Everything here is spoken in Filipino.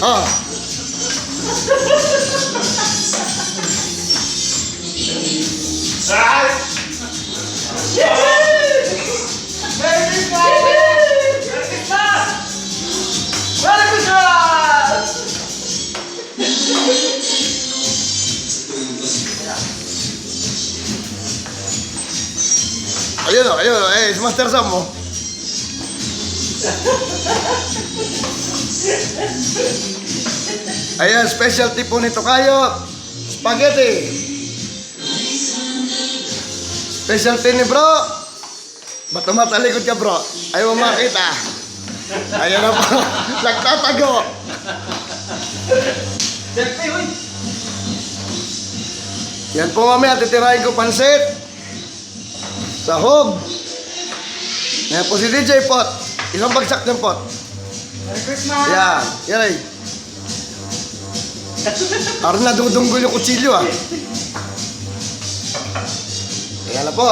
Oh. Ayun o, ayun o. Eh, si Master Sam mo. Ayan, specialty po nito kayo. Spaghetti. Specialty ni bro. Ba't tumatalikod ka bro? Ayaw mo makita. Ayan na po. Nagtatago. Yan po mamaya, titirahin ko pansit. Sahog. Yan po si DJ Pot. Isang bagsak ng pot. Merry Christmas! Yan. Yan ay. Parang nadudunggol yung kutsilyo ah. Ayan na po.